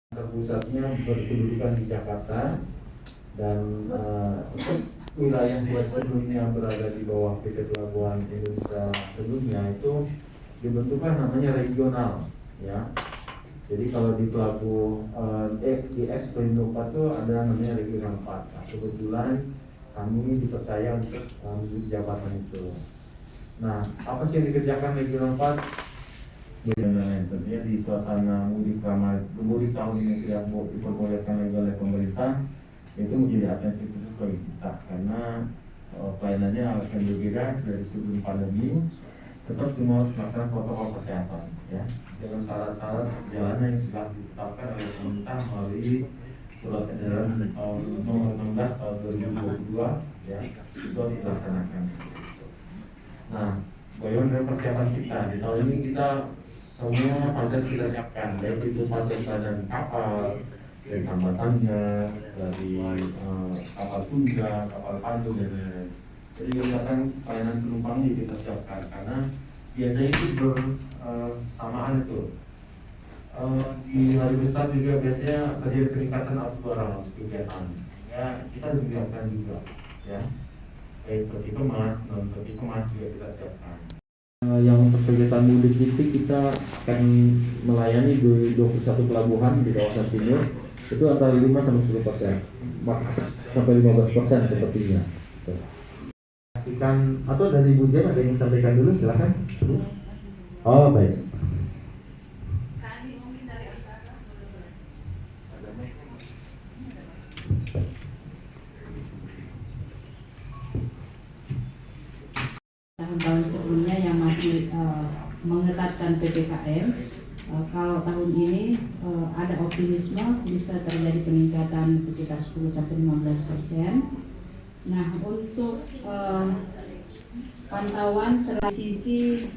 Pusatnya berkedudukan di Jakarta dan untuk wilayah yang sebelumnya berada di bawah PT Pelabuhan Indonesia sebelumnya itu dibentuklah namanya regional, ya. Jadi kalau di di Expo 4 itu ada namanya regional 4. Nah, kebetulan kami dipercaya untuk menduduki jabatan itu. Nah, apa sih yang dikerjakan regional 4? Tentunya di suasana mudik tahun ini yang diperbolehkan lagi oleh pemerintah itu menjadi atensi khusus bagi kita karena pelayanannya akan berbeda dari sebelum pandemi. Tetap semua harus melaksanakan protokol kesehatan, ya, dengan syarat-syarat perjalanan yang sudah ditetapkan oleh pemerintah melalui surat edaran nomor 16 tahun 2022, ya, itu harus dilaksanakan. Nah, bagaimana persiapan kita di tahun ini? Kita semua fasilitas kita siapkan, baik itu fasilitas dan kapal, dari hambatannya, dari kapal tunggal, kapal panjang dan lain-lain. Jadi misalkan pelayanan penumpangnya kita siapkan karena biasanya itu bersamaan itu. Di hari besar juga biasanya terjadi peningkatan arus barang, arus kegiatan. Ya, kita siapkan juga, ya. Baik peti kemas, non peti kemas juga kita siapkan. Yang untuk kegiatan mudik itu kita akan melayani di 21 pelabuhan di kawasan timur, itu antara 5 sampai 10%, sampai 15% sepertinya. Pastikan atau dari Bu Jen ada yang sampaikan dulu, silakan. Oh, baik. Tahun-tahun sebelumnya yang masih mengetatkan PPKM, kalau tahun ini ada optimisme bisa terjadi peningkatan sekitar 10-15%. Nah, untuk pantauan sisi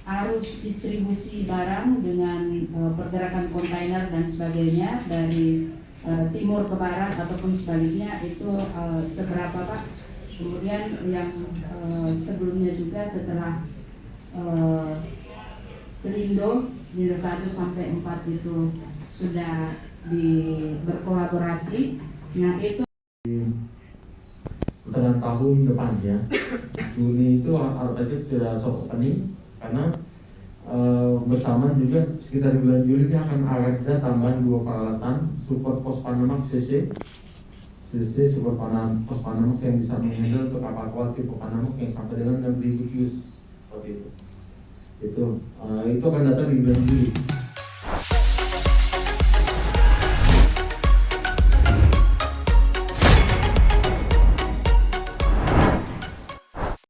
arus distribusi barang dengan pergerakan kontainer dan sebagainya dari timur ke barat ataupun sebaliknya itu seberapa, Pak? Kemudian yang sebelumnya juga setelah Pelindo 1 sampai 4 itu sudah berkolaborasi. Nah, itu dengan tahun depan, ya, Juni itu artinya sudah soft opening karena bersama juga sekitar bulan Juli ini akan ada tambahan 2 peralatan support pos Panama CC support pos Panama yang bisa menghandle untuk kapal tipe Panama yang sampai dengan 6.000 TEU seperti itu. Itu akan datang di bulan Juli.